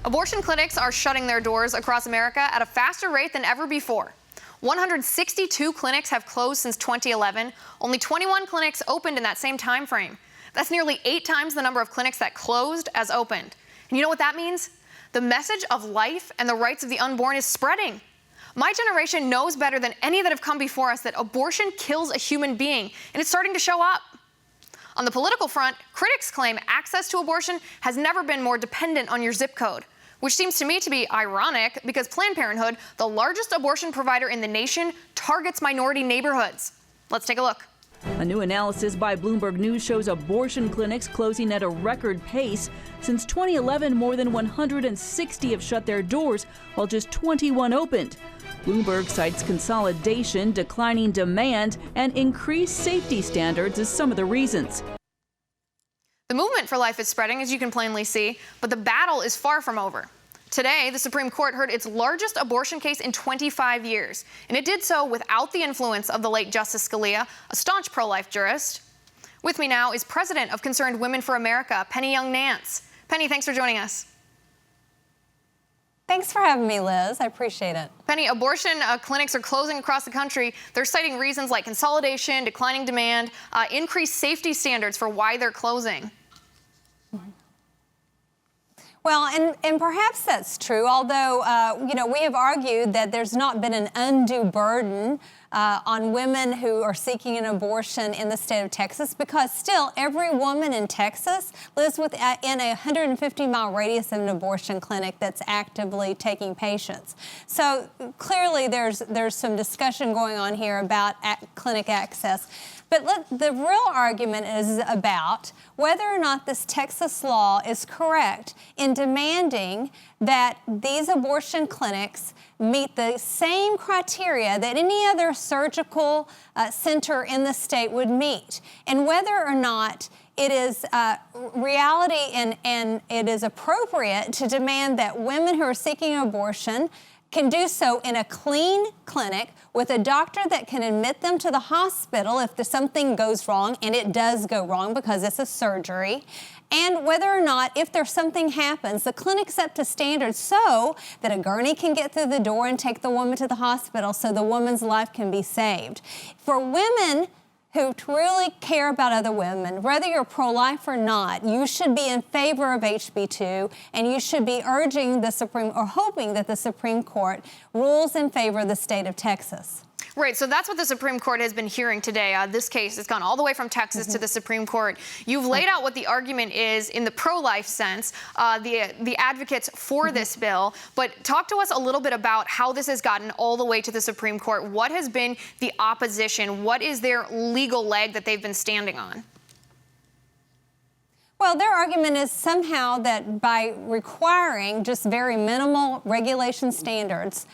Abortion clinics are shutting their doors across America at a faster rate than ever before. 162 clinics have closed since 2011. Only 21 clinics opened in that same time frame. That's nearly 8 times the number of clinics that closed as opened. And you know what that means? The message of life and the rights of the unborn is spreading. My generation knows better than any that have come before us that abortion kills a human being, and it's starting to show up. On the political front, critics claim access to abortion has never been more dependent on your zip code, which seems to me to be ironic because Planned Parenthood, the largest abortion provider in the nation, targets minority neighborhoods. Let's take a look. A new analysis by Bloomberg News shows abortion clinics closing at a record pace. Since 2011, more than 160 have shut their doors, while just 21 opened. Bloomberg cites consolidation, declining demand, and increased safety standards as some of the reasons. The movement for life is spreading, as you can plainly see, but the battle is far from over. Today, the Supreme Court heard its largest abortion case in 25 years, and it did so without the influence of the late Justice Scalia, a staunch pro-life jurist. With me now is President of Concerned Women for America, Penny Young Nance. Penny, thanks for joining us. Thanks for having me, Liz. I appreciate it. Penny, abortion clinics are closing across the country. They're citing reasons like consolidation, declining demand, increased safety standards for why they're closing. Well, and perhaps that's true, although, we have argued that there's not been an undue burden on women who are seeking an abortion in the state of Texas, because still every woman in Texas lives within a 150-mile radius of an abortion clinic that's actively taking patients. So clearly there's some discussion going on here about clinic access. But the real argument is about whether or not this Texas law is correct in demanding that these abortion clinics meet the same criteria that any other surgical center in the state would meet, and whether or not it is reality and it is appropriate to demand that women who are seeking abortion can do so in a clean clinic with a doctor that can admit them to the hospital if something goes wrong, and it does go wrong because it's a surgery, and whether or not, if there's something happens, the clinic's up to standards so that a gurney can get through the door and take the woman to the hospital so the woman's life can be saved. For women who truly care about other women, whether you're pro-life or not, you should be in favor of HB2, and you should be urging the hoping that the Supreme Court rules in favor of the state of Texas. Right, so that's what the Supreme Court has been hearing today. This case has gone all the way from Texas to the Supreme Court. You've laid out what the argument is in the pro-life sense, the advocates for this bill, but talk to us a little bit about how this has gotten all the way to the Supreme Court. What has been the opposition? What is their legal leg that they've been standing on? Well, their argument is somehow that by requiring just very minimal regulation standards,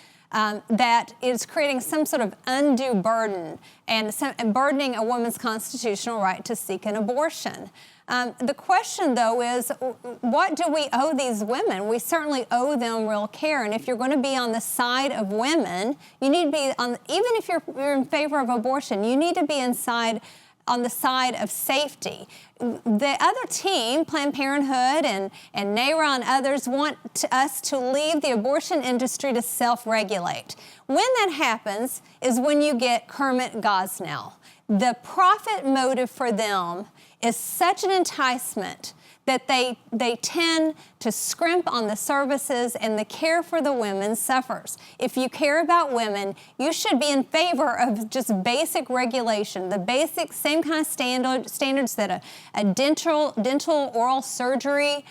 that is creating some sort of undue burden and burdening a woman's constitutional right to seek an abortion. The question, though, is what do we owe these women? We certainly owe them real care. And if you're going to be on the side of women, you need to be on, even if you're in favor of abortion, you need to be on the side of safety. The other team, Planned Parenthood and NARA and others, want us to leave the abortion industry to self-regulate. When that happens is when you get Kermit Gosnell. The profit motive for them is such an enticement that they tend to scrimp on the services, and the care for the women suffers. If you care about women, you should be in favor of just basic regulation, the basic same kind of standards that a dental oral surgery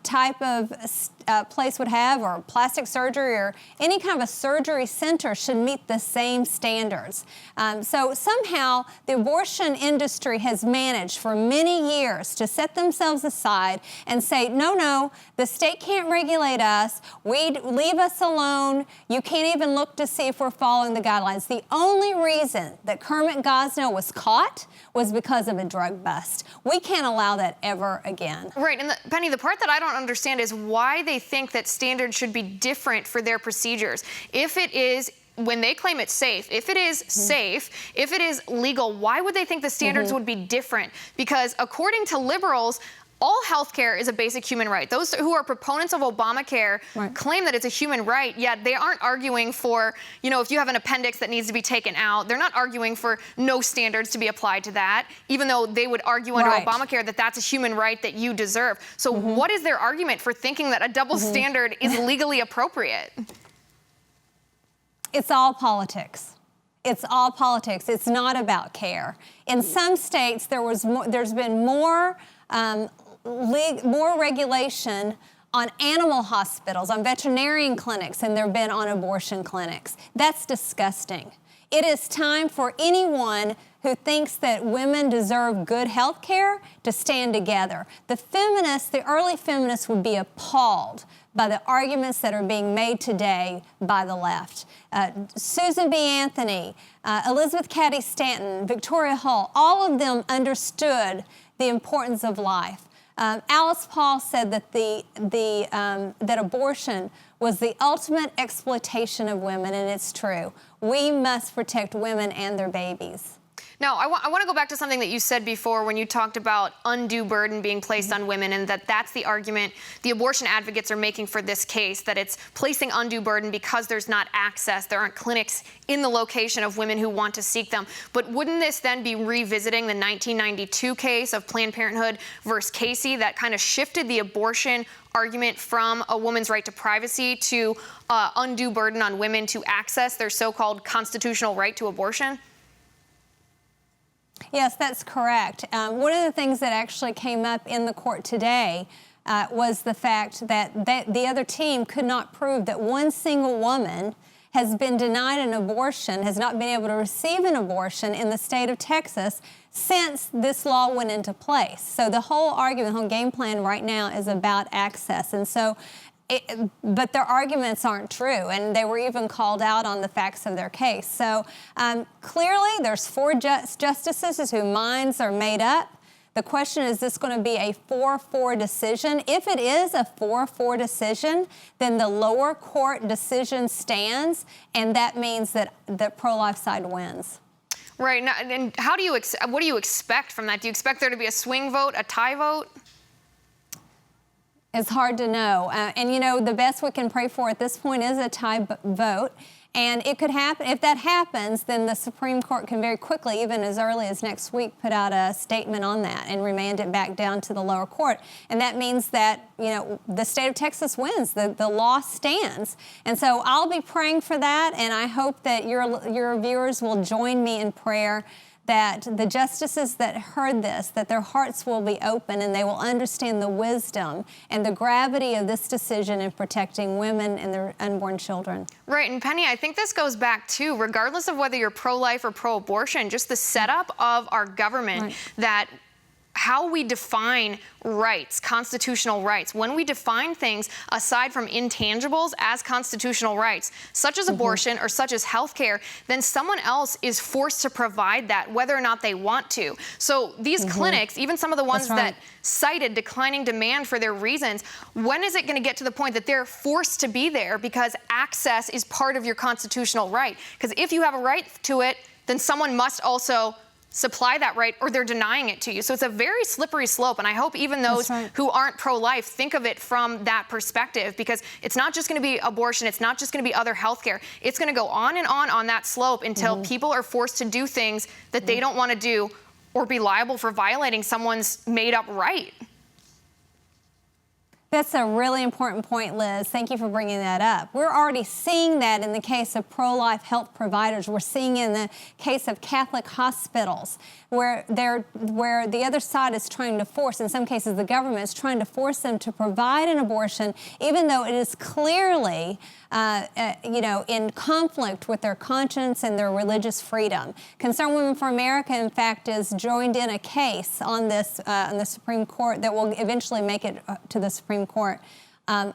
type of place would have, or plastic surgery, or any kind of a surgery center should meet the same standards. So somehow the abortion industry has managed for many years to set themselves aside and say, no, the state can't regulate us. Leave us alone. You can't even look to see if we're following the guidelines. The only reason that Kermit Gosnell was caught was because of a drug bust. We can't allow that ever again. Right, and Penny, the part that I don't understand is why they think that standards should be different for their procedures. If it is, when they claim it's safe, if it is safe, if it is legal, why would they think the standards would be different? Because according to liberals, all healthcare is a basic human right. Those who are proponents of Obamacare claim that it's a human right, yet they aren't arguing for, if you have an appendix that needs to be taken out, they're not arguing for no standards to be applied to that, even though they would argue under Obamacare that that's a human right that you deserve. So what is their argument for thinking that a double standard is legally appropriate? It's all politics. It's all politics. It's not about care. In some states, there's been more regulation on animal hospitals, on veterinarian clinics, than there have been on abortion clinics. That's disgusting. It is time for anyone who thinks that women deserve good health care to stand together. The early feminists would be appalled by the arguments that are being made today by the left. Susan B. Anthony, Elizabeth Cady Stanton, Victoria Hull, all of them understood the importance of life. Alice Paul said that that abortion was the ultimate exploitation of women, and it's true. We must protect women and their babies. Now, I want to go back to something that you said before when you talked about undue burden being placed on women, and that's the argument the abortion advocates are making for this case, that it's placing undue burden because there's not access, there aren't clinics in the location of women who want to seek them. But wouldn't this then be revisiting the 1992 case of Planned Parenthood versus Casey that kind of shifted the abortion argument from a woman's right to privacy to undue burden on women to access their so-called constitutional right to abortion? Yes, that's correct. One of the things that actually came up in the court today was the fact that the other team could not prove that one single woman has been denied an abortion, has not been able to receive an abortion in the state of Texas since this law went into place. So the whole argument, the whole game plan right now is about access. And so but their arguments aren't true, and they were even called out on the facts of their case. So clearly there's 4 justices whose minds are made up. The question is this going to be a 4-4 decision? If it is a 4-4 decision, then the lower court decision stands, and that means that the pro-life side wins. Right. Now, and what do you expect from that? Do you expect there to be a swing vote, a tie vote? It's hard to know. And the best we can pray for at this point is a tie vote. And it could happen. If that happens, then the Supreme Court can very quickly, even as early as next week, put out a statement on that and remand it back down to the lower court. And that means that, the state of Texas wins. The law stands. And so I'll be praying for that. And I hope that your viewers will join me in prayer that the justices that heard this, that their hearts will be open and they will understand the wisdom and the gravity of this decision in protecting women and their unborn children. Right, and Penny, I think this goes back to, regardless of whether you're pro-life or pro-abortion, just the setup of our government, that how we define rights, constitutional rights. When we define things aside from intangibles as constitutional rights, such as abortion or such as healthcare, then someone else is forced to provide that, whether or not they want to. So these clinics, even some of the ones that cited declining demand for their reasons, when is it going to get to the point that they're forced to be there because access is part of your constitutional right? Because if you have a right to it, then someone must also supply that right, or they're denying it to you. So it's a very slippery slope, and I hope even those who aren't pro-life think of it from that perspective, because it's not just going to be abortion, it's not just going to be other health care. It's going to go on and on that slope until people are forced to do things that they don't want to do or be liable for violating someone's made-up right. That's a really important point, Liz. Thank you for bringing that up. We're already seeing that in the case of pro-life health providers. We're seeing in the case of Catholic hospitals where the other side is trying to force, in some cases the government is trying to force them to provide an abortion, even though it is clearly in conflict with their conscience and their religious freedom. Concerned Women for America, in fact, is joined in a case on this on the Supreme Court that will eventually make it to the Supreme Court.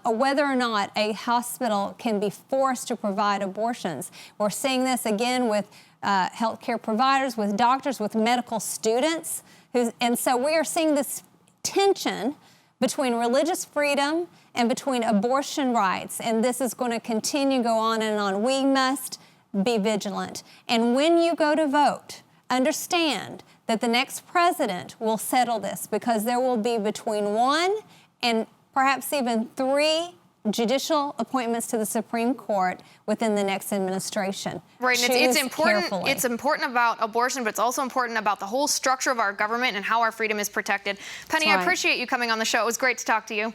Whether or not a hospital can be forced to provide abortions. We're seeing this again with healthcare providers, with doctors, with medical students. And so we are seeing this tension between religious freedom and between abortion rights. And this is going to continue to go on and on. We must be vigilant. And when you go to vote, understand that the next president will settle this, because there will be between 1 and perhaps even 3 judicial appointments to the Supreme Court within the next administration. Right, and it's important. Carefully. It's important about abortion, but it's also important about the whole structure of our government and how our freedom is protected. Penny, That's right. I appreciate you coming on the show. It was great to talk to you.